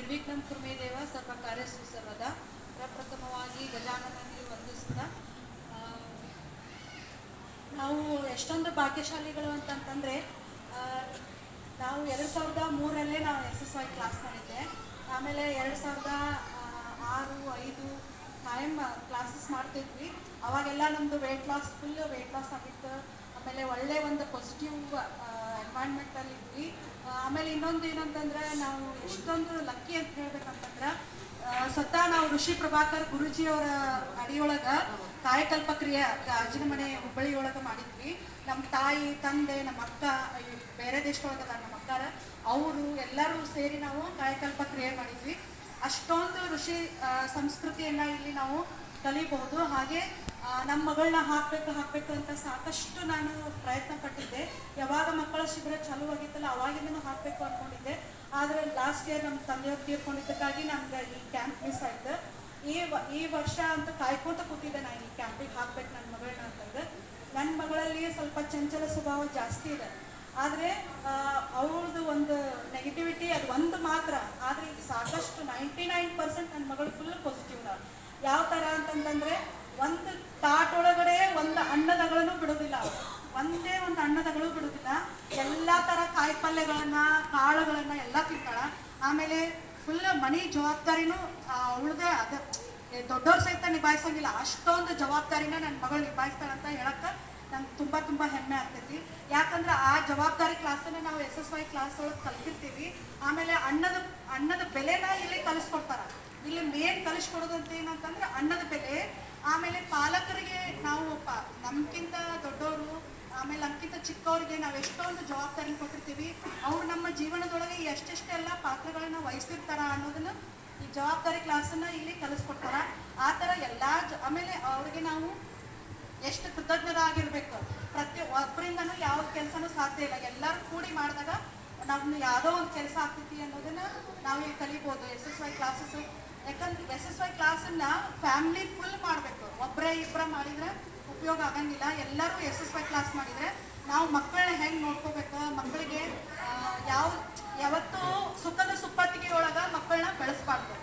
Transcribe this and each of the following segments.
ನಿರ್ವಿಘ್ನಂ ಕುರ್ಮೇ ದೇವ ಸರ್ವ ಕಾರ್ಯಸು ಸರ್ವದ. ಪ್ರಪ್ರಥಮವಾಗಿ ಗಜಾನನಲ್ಲಿ ವಂದಿಸುತ್ತಾ, ನಾವು ಎಷ್ಟೊಂದು ಭಾಗ್ಯಶಾಲಿಗಳು ಅಂತಂತಂದರೆ, ನಾವು 2003 ನಾವು SSY ಕ್ಲಾಸ್ ಮಾಡಿದ್ದೆ. ಆಮೇಲೆ 2006, 5 ಟೈಮ್ ಕ್ಲಾಸಸ್ ಮಾಡ್ತಿದ್ವಿ. ಅವಾಗೆಲ್ಲ ನಮ್ಮದು ವೆಯ್ಟ್ ಲಾಸ್ ಆಗಿತ್ತು. ಆಮೇಲೆ ಒಳ್ಳೆ ಒಂದು ಪಾಸಿಟಿವ್ ಎನ್ವೈರ್ಮೆಂಟಲ್ಲಿ ಇದ್ವಿ. ಆಮೇಲೆ ಇನ್ನೊಂದು ಏನಂತಂದ್ರೆ, ನಾವು ಎಷ್ಟೊಂದು ಲಕ್ಕಿ ಅಂತ ಹೇಳ್ಬೇಕಂತಂದ್ರೆ, ಸ್ವತಃ ನಾವು ಋಷಿ ಪ್ರಭಾಕರ್ ಗುರುಜಿಯವರ ಅಡಿಯೊಳಗೆ ಕಾಯಕಲ್ಪ ಕ್ರಿಯೆ ಗಾಜಿನ ಮನೆ ಹುಬ್ಬಳ್ಳಿಯೊಳಗೆ ಮಾಡಿದ್ವಿ. ನಮ್ಮ ತಾಯಿ ತಂದೆ, ನಮ್ಮ ಅಕ್ಕ, ಬೇರೆ ದೇಶದೊಳಗದ ನಮ್ಮ ಅಕ್ಕಾರ, ಅವರು ಎಲ್ಲರೂ ಸೇರಿ ನಾವು ಕಾಯಕಲ್ಪ ಕ್ರಿಯೆ ಮಾಡಿದ್ವಿ. ಅಷ್ಟೊಂದು ಋಷಿ ಸಂಸ್ಕೃತಿಯನ್ನು ಇಲ್ಲಿ ನಾವು ಕಲಿಬಹುದು. ಹಾಗೆ ನಮ್ಮ ಮಗಳನ್ನ ಹಾಕಬೇಕು ಅಂತ ಸಾಕಷ್ಟು ನಾನು ಪ್ರಯತ್ನ ಪಟ್ಟಿದ್ದೆ. ಯಾವಾಗ ಮಕ್ಕಳ ಶಿಬಿರ ಚಾಲೂ ಆಗಿತ್ತಲ್ಲ ಅವಾಗಿಂದನೂ ಹಾಕಬೇಕು ಅಂದ್ಕೊಂಡಿದ್ದೆ. ಆದರೆ ಲಾಸ್ಟ್ ಇಯರ್ ನಮ್ಮ ತಂದೆಯವ್ರು ತೀರ್ಕೊಂಡಿದ್ದಕ್ಕಾಗಿ ನಮ್ಗೆ ಈ ಕ್ಯಾಂಪ್ ಮಿಸ್ ಆಯ್ತು. ಈ ವರ್ಷ ಅಂತ ಕಾಯ್ಕೋತ ಕೂತಿದ್ದೆ ನಾನು ಈ ಕ್ಯಾಂಪಿಗೆ ಹಾಕ್ಬೇಕು ನನ್ನ ಮಗಳನ್ನ ಅಂತಂದ್ರೆ. ನನ್ನ ಮಗಳಲ್ಲಿ ಸ್ವಲ್ಪ ಚಂಚಲ ಸ್ವಭಾವ ಜಾಸ್ತಿ ಇದೆ. ಆದರೆ ಅವ್ರದ್ದು ಒಂದು ನೆಗೆಟಿವಿಟಿ ಅದು ಒಂದು ಮಾತ್ರ. ಆದರೆ ಈಗ ಸಾಕಷ್ಟು 99% ನನ್ನ ಮಗಳು ಫುಲ್ ಪಾಸಿಟಿವ್. ಯಾವ ಥರ ಅಂತಂತಂದರೆ, ಒಂದು ತಾಟ್ ಒಳಗಡೆ ಒಂದು ಅನ್ನದಗಳನ್ನು ಬಿಡೋದಿಲ್ಲ, ಒಂದೇ ಒಂದು ಅನ್ನದಗಳು ಬಿಡೋದಿಲ್ಲ. ಎಲ್ಲ ಥರ ಕಾಯಿ ಪಲ್ಯಗಳನ್ನು, ಕಾಳುಗಳನ್ನು ಎಲ್ಲ ತಿಂತಾಳ. ಆಮೇಲೆ ಫುಲ್ ಮನೆ ಜವಾಬ್ದಾರಿನೂ ಅವಳದೇ. ಅದು ದೊಡ್ಡವ್ರ ಸಹಿತ ನಿಭಾಯಿಸಂಗಿಲ್ಲ, ಅಷ್ಟೊಂದು ಜವಾಬ್ದಾರಿನ ನನ್ನ ಮಗಳು ನಿಭಾಯಿಸ್ತಾಳಂತ ಹೇಳಕ್ಕೆ ನಂಗೆ ತುಂಬ ಹೆಮ್ಮೆ ಆಗ್ತೈತಿ. ಯಾಕಂದ್ರೆ ಆ ಜವಾಬ್ದಾರಿ ಕ್ಲಾಸನ್ನು ನಾವು SSY ಕ್ಲಾಸ್ ಒಳಗೆ ಕಲ್ತಿರ್ತೀವಿ. ಆಮೇಲೆ ಅನ್ನದ ಬೆಲೆನ ಇಲ್ಲಿ ಕಲಿಸ್ಕೊಡ್ತಾರೆ. ಇಲ್ಲಿ ಮೇನ್ ಕಲಿಸ್ಕೊಡೋದು ಅಂತ ಏನಂತಂದ್ರೆ ಅನ್ನದ ಬೆಲೆ. ಆಮೇಲೆ ಪಾಲಕರಿಗೆ ನಾವು ನಮ್ಗಿಂತ ದೊಡ್ಡವರು, ಆಮೇಲೆ ನಮ್ಗಿಂತ ಚಿಕ್ಕವರಿಗೆ ನಾವು ಎಷ್ಟೊಂದು ಜವಾಬ್ದಾರಿ ಕೊಟ್ಟಿರ್ತೀವಿ. ಅವ್ರು ನಮ್ಮ ಜೀವನದೊಳಗೆ ಎಷ್ಟೆಷ್ಟೆಲ್ಲ ಪಾತ್ರಗಳನ್ನ ವಹಿಸಿರ್ತಾರ ಅನ್ನೋದನ್ನು ಈ ಜವಾಬ್ದಾರಿ ಕ್ಲಾಸನ್ನು ಇಲ್ಲಿ ಕಲಿಸ್ಕೊಡ್ತಾರ. ಆ ಥರ ಎಲ್ಲ ಆಮೇಲೆ ಅವ್ರಿಗೆ ನಾವು ಎಷ್ಟು ಕೃತಜ್ಞರಾಗಿರ್ಬೇಕು. ಒಬ್ಬರಿಂದನೂ ಯಾವ ಕೆಲಸನೂ ಸಾಧ್ಯ ಇಲ್ಲ. ಎಲ್ಲರೂ ಕೂಡಿ ಮಾಡಿದಾಗ ನಮ್ಗೆ ಯಾವುದೋ ಒಂದು ಕೆಲಸ ಆಗ್ತೈತಿ ಅನ್ನೋದನ್ನು ನಾವು ಇಲ್ಲಿ ಕಲಿಬೋದು SSY ಕ್ಲಾಸಸ್. ಯಾಕಂದ್ರೆ SSY ಕ್ಲಾಸನ್ನು ಫ್ಯಾಮಿಲಿ ಫುಲ್ ಮಾಡಬೇಕು. ಇಬ್ಬರ ಮಾಡಿದರೆ ಉಪಯೋಗ ಆಗಂಗಿಲ್ಲ. ಎಲ್ಲರೂ SSY ಕ್ಲಾಸ್ ಮಾಡಿದರೆ ನಾವು ಮಕ್ಕಳನ್ನ ಹೆಂಗೆ ನೋಡ್ಕೋಬೇಕು, ಮಕ್ಕಳಿಗೆ ಯಾವತ್ತೂ ಸುಖದ ಸುಪ್ಪತ್ತಿಗೆ ಒಳಗೆ ಮಕ್ಕಳನ್ನ ಬೆಳೆಸ್ಬಾರ್ದು.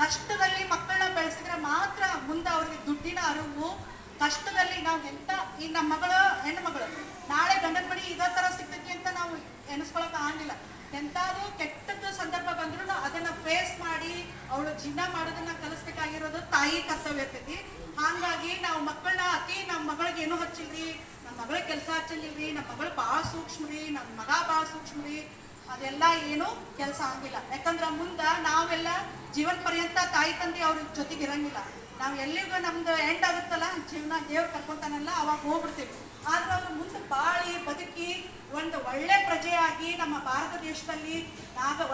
ಕಷ್ಟದಲ್ಲಿ ಮಕ್ಕಳನ್ನ ಬೆಳೆಸಿದ್ರೆ ಮಾತ್ರ ಮುಂದೆ ಅವ್ರಿಗೆ ದುಡ್ಡಿನ ಅರಿವು. ಕಷ್ಟದಲ್ಲಿ ನಾವು ಈಗ ನಮ್ಮ ಮಗಳು ಹೆಣ್ಣು ಮಗಳು ನಾಳೆ ಗಂಡನ ಮನೆ ಇದೇ ಥರ ಸಿಗ್ತೈತಿ ಅಂತ ನಾವು ಎನಿಸ್ಕೊಳಕ್ಕೆ ಆಗಂಗಿಲ್ಲ. ಎಂಥಾದ್ರೂ ಕೆಟ್ಟದ್ದು ಸಂದರ್ಭ ಬಂದ್ರೂ ಅದನ್ನು ಫೇಸ್ ಮಾಡಿ ಅವಳು ಜೀವನ ಮಾಡೋದನ್ನ ಕಲಿಸ್ಬೇಕಾಗಿರೋದು ತಾಯಿ ಕರ್ತವ್ಯ ಇರ್ತೈತಿ. ಹಾಗಾಗಿ ನಾವು ಮಕ್ಕಳನ್ನ ನಮ್ಮ ಮಗಳಿಗೆ ಏನೂ ಹಚ್ಚಿಲ್ರಿ, ನಮ್ಮ ಮಗಳಿಗೆ ಕೆಲಸ ಹಚ್ಚಲಿಲ್ರಿ, ನಮ್ಮ ಮಗಳು ಭಾಳ ಸೂಕ್ಷ್ಮ್ರಿ, ನಮ್ಮ ಮಗ ಭಾಳ ಸೂಕ್ಷ್ಮ್ರಿ, ಅದೆಲ್ಲ ಏನೂ ಕೆಲಸ ಆಗಿಲ್ಲ. ಯಾಕಂದ್ರೆ ಮುಂದೆ ನಾವೆಲ್ಲ ಜೀವನ ಪರ್ಯಂತ ತಾಯಿ ತಂದೆ ಅವ್ರ ಜೊತೆಗೆ ಇರಂಗಿಲ್ಲ. ನಾವು ಎಲ್ಲಿಗೂ ನಮ್ದು ಎಂಡ್ ಆಗುತ್ತಲ್ಲ ಜೀವನ, ದೇವ್ರು ಕರ್ಕೊಂತಾನಲ್ಲ, ಅವಾಗ ಹೋಗ್ಬಿಡ್ತೀವಿ. ಆದ್ರೆ ಅವ್ರು ಮುಂದೆ ಬಾಳಿ ಬದುಕಿ ಒಂದು ಒಳ್ಳೆ ಪ್ರಜೆಯಾಗಿ ನಮ್ಮ ಭಾರತ ದೇಶದಲ್ಲಿ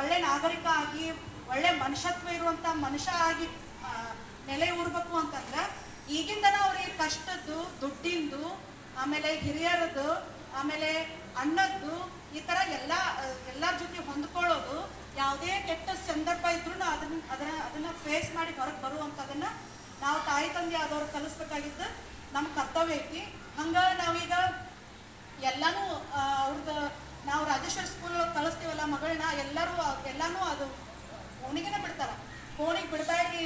ಒಳ್ಳೆ ನಾಗರಿಕ ಆಗಿ ಒಳ್ಳೆ ಮನುಷ್ಯತ್ವ ಇರುವಂಥ ಮನುಷ್ಯ ಆಗಿ ನೆಲೆ ಊರ್ಬೇಕು ಅಂತಂದ್ರೆ ಈಗಿಂದನ ಅವ್ರಿಗೆ ಕಷ್ಟದ್ದು, ದುಡ್ಡಿಂದು, ಆಮೇಲೆ ಹಿರಿಯರದ್ದು, ಆಮೇಲೆ ಅನ್ನದ್ದು, ಈ ಥರ ಎಲ್ಲರ ಜೊತೆ ಹೊಂದ್ಕೊಳ್ಳೋದು, ಯಾವುದೇ ಕೆಟ್ಟ ಸಂದರ್ಭ ಇದ್ರೂ ಅದನ್ನು ಫೇಸ್ ಮಾಡಿ ಹೊರಗೆ ಬರುವಂಥದನ್ನು ನಾವು ತಾಯಿ ತಂದೆ ಆದವ್ರು ಕಲಿಸ್ಬೇಕಾಗಿದ್ದು ನಮ್ಮ ಕರ್ತವ್ಯ ಐತಿ. ಹಂಗೆ ನಾವೀಗ ಎಲ್ಲನೂ ಅವ್ರದ್ದು ನಾವು ರಾಜೇಶ್ವರಿ ಸ್ಕೂಲ್ ಒಳಗೆ ಕಳಿಸ್ತೀವಲ್ಲ ಮಗಳನ್ನ, ಎಲ್ಲನೂ ಅದು ಫೋನಿಗೇನೆ ಬಿಡ್ತಾರೆ. ಫೋನಿಗೆ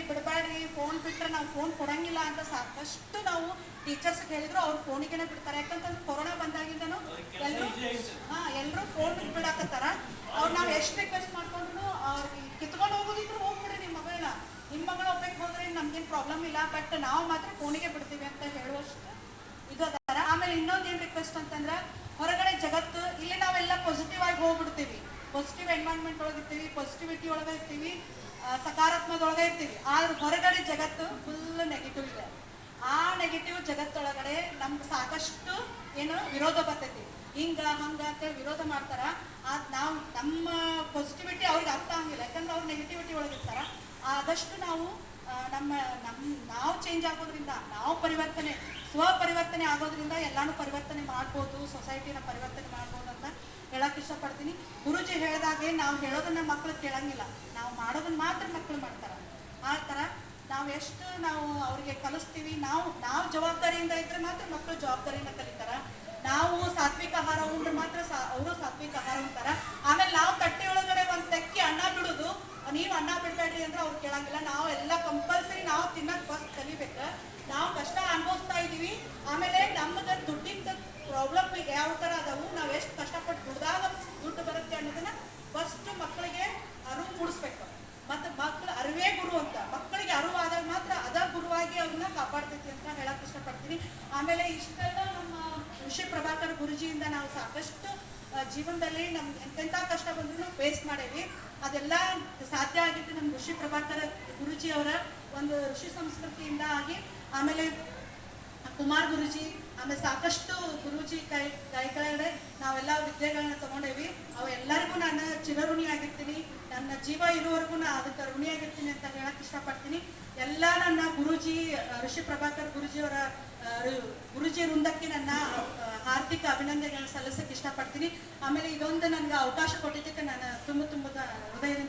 ಬಿಡಬೇಡ್ರಿ, ಫೋನ್ ಬಿಟ್ಟರೆ ನಾವು ಫೋನ್ ಕೊಡಂಗಿಲ್ಲ ಅಂತ ಸಾಕಷ್ಟು ನಾವು ಟೀಚರ್ಸ್ಗೆ ಹೇಳಿದ್ರು. ಅವ್ರು ಫೋನಿಗೇನೆ ಬಿಡ್ತಾರೆ. ಯಾಕಂತಂದ್ರೆ ಕೊರೋನಾ ಬಂದಾಗಿಂದನೂ ಎಲ್ಲರೂ ಫೋನ್ ಬಿಡಾಕತ್ತಾರ. ಅವ್ರು ನಾವು ಎಷ್ಟು ರಿಕ್ವೆಸ್ಟ್ ಮಾಡ್ಕೊಂಡ್ರು ಅವ್ರಿಗೆ ಕಿತ್ಕೊಂಡು ಹೋಗೋದಿದ್ರು ಹೋಗ್ಬಿಡ್ರಿ ನಿಮ್ಮ ಮಗಳು ಒಬ್ಬಕ್ಕೆ ಹೋದ್ರೆ ನಮ್ಗೇನು ಪ್ರಾಬ್ಲಮ್ ಇಲ್ಲ, ಬಟ್ ನಾವು ಮಾತ್ರ ಫೋನಿಗೆ ಬಿಡ್ತೀವಿ ಅಂತ ಹೇಳುವಷ್ಟು ಇದು ಅದಾರ. ಆಮೇಲೆ ಇನ್ನೊಂದೇನು ರಿಕ್ವೆಸ್ಟ್ ಅಂತಂದ್ರೆ, ಹೊರಗಡೆ ಜಗತ್ತು, ಇಲ್ಲಿ ನಾವೆಲ್ಲ ಪಾಸಿಟಿವ್ ಆಗಿ ಹೋಗ್ಬಿಡ್ತೀವಿ, ಪಾಸಿಟಿವ್ ಎನ್ವೈರ್ನ್ಮೆಂಟ್ ಒಳಗಿರ್ತೀವಿ, ಪಾಸಿಟಿವಿಟಿ ಒಳಗೆ ಇರ್ತೀವಿ, ಸಕಾರಾತ್ಮಕದೊಳಗೆ ಇರ್ತೀವಿ. ಆದ್ರೆ ಹೊರಗಡೆ ಜಗತ್ತು ಫುಲ್ ನೆಗೆಟಿವ್ ಇದೆ. ಆ ನೆಗೆಟಿವ್ ಜಗತ್ತೊಳಗಡೆ ನಮ್ಗೆ ಸಾಕಷ್ಟು ವಿರೋಧ ಬರ್ತೈತಿ. ಹಂಗ ಅಂತೇಳಿ ವಿರೋಧ ಮಾಡ್ತಾರ. ನಾವು ನಮ್ಮ ಪಾಸಿಟಿವಿಟಿ ಅವ್ರಿಗೆ ಅರ್ಥ ಆಗಂಗಿಲ್ಲ, ಯಾಕಂದ್ರೆ ಅವ್ರು ನೆಗೆಟಿವಿಟಿ ಒಳಗಿರ್ತಾರ. ಆದಷ್ಟು ನಾವು ನಾವು ಚೇಂಜ್ ಆಗೋದ್ರಿಂದ, ನಾವು ಸ್ವಪರಿವರ್ತನೆ ಆಗೋದ್ರಿಂದ ಎಲ್ಲಾನು ಪರಿವರ್ತನೆ ಮಾಡ್ಬೋದು, ಸೊಸೈಟಿನ ಪರಿವರ್ತನೆ ಮಾಡ್ಬೋದು ಅಂತ ಹೇಳಕ್ಕೆ ಇಷ್ಟಪಡ್ತೀನಿ. ಗುರುಜಿ ಹೇಳಿದಾಗೆ ನಾವು ಹೇಳೋದನ್ನ ಮಕ್ಕಳು ಕೇಳಂಗಿಲ್ಲ, ನಾವು ಮಾಡೋದನ್ನ ಮಾತ್ರ ಮಕ್ಕಳು ಮಾಡ್ತಾರೆ. ಆ ಥರ ನಾವು ಅವ್ರಿಗೆ ಕಲಿಸ್ತೀವಿ. ನಾವು ಜವಾಬ್ದಾರಿಯಿಂದ ಇದ್ರೆ ಮಾತ್ರ ಮಕ್ಕಳು ಜವಾಬ್ದಾರಿಯಿಂದ ಕಲಿತಾರ. ನಾವು ಸಾತ್ವಿಕ ಆಹಾರ ಉಂಡ್ರೆ ಮಾತ್ರ ಅವರು ಸಾತ್ವಿಕ ಆಹಾರ ಉಂಟಾರ. ಆಮೇಲೆ ನಾವು ತಟ್ಟೆ ಒಳಗಡೆ ಒಂದು ತೆಕ್ಕಿ ಅನ್ನ ಬಿಡೋದು, ನೀವು ಅನ್ನ ಬಿಡಬೇಡ್ರಿ ಅಂದ್ರೆ ಅವ್ರು ಕೇಳಂಗಿಲ್ಲ. ನಾವು ಎಲ್ಲ ಕಂಪಲ್ಸರಿ ನಾವು ತಿನ್ನೋದು ಫಸ್ಟ್ ಕಲಿಬೇಕು. ನಾವು ಕಷ್ಟ ಅನುಭವಿಸ್ತಾ ಇದ್ದೀವಿ. ಆಮೇಲೆ ನಮ್ಗೆ ದುಡ್ಡಿಂದ ಪ್ರಾಬ್ಲಮ್ ಯಾವ ಥರ ಅದಾವು, ನಾವು ಎಷ್ಟು ಕಷ್ಟಪಟ್ಟು ದುಡ್ದಾಗ ದುಡ್ಡು ಬರುತ್ತೆ ಅನ್ನೋದನ್ನ ಫಸ್ಟ್ ಮಕ್ಕಳಿಗೆ ಅರಿವು ಮೂಡಿಸ್ಬೇಕು. ಮತ್ತು ಮಕ್ಕಳು ಅರಿವೇ ಗುರು ಅಂತ, ಮಕ್ಕಳಿಗೆ ಅರಿವಾದಾಗ ಮಾತ್ರ ಅದ ಗುರುವಾಗಿ ಅವ್ರನ್ನ ಕಾಪಾಡ್ತೈತಿ ಅಂತ ಹೇಳಕ್ ಇಷ್ಟಪಡ್ತೀನಿ. ಆಮೇಲೆ ಇಷ್ಟೆಲ್ಲ ನಮ್ಮ ಋಷಿ ಪ್ರಭಾಕರ್ ಗುರುಜಿಯಿಂದ ನಾವು ಸಾಕಷ್ಟು ಜೀವನದಲ್ಲಿ ನಮ್ಗೆ ಎಂತೆಂಥ ಕಷ್ಟ ಬಂದ್ರೂ ಫೇಸ್ ಮಾಡೇವಿ. ಅದೆಲ್ಲ ಸಾಧ್ಯ ಆಗಿದ್ದು ನಮ್ಮ ಋಷಿ ಪ್ರಭಾಕರ್ ಗುರುಜಿ ಅವರ ಒಂದು ಋಷಿ ಸಂಸ್ಕೃತಿಯಿಂದ ಆಗಿ. ಆಮೇಲೆ ಕುಮಾರ್ ಗುರುಜಿ, ಆಮೇಲೆ ಸಾಕಷ್ಟು ಗುರೂಜಿ ಕೈ ಕೆಳಗಡೆ ನಾವೆಲ್ಲ ವಿದ್ಯೆಗಳನ್ನ ತಗೊಂಡೇವಿ. ಅವೆಲ್ಲರಿಗೂ ನಾನು ಚಿರಋಣಿ ಆಗಿರ್ತೀನಿ. ನನ್ನ ಜೀವ ಇರುವವರೆಗೂ ನಾನು ಅದಕ್ಕೆ ಋಣಿಯಾಗಿರ್ತೀನಿ ಅಂತ ಹೇಳಕ್ ಇಷ್ಟಪಡ್ತೀನಿ. ಎಲ್ಲ ನನ್ನ ಗುರೂಜಿ ಋಷಿ ಪ್ರಭಾಕರ್ ಗುರುಜಿಯವರ ಗುರುಜಿ ವೃಂದಕ್ಕೆ ನನ್ನ ಹಾರ್ದಿಕ ಅಭಿನಂದನೆಗಳನ್ನು ಸಲ್ಲಿಸಕ್ಕೆ ಇಷ್ಟಪಡ್ತೀನಿ. ಆಮೇಲೆ ಇದೊಂದು ನನಗೆ ಅವಕಾಶ ಕೊಟ್ಟಿದ್ದಕ್ಕೆ ನಾನು ತುಂಬ ಹೃದಯದ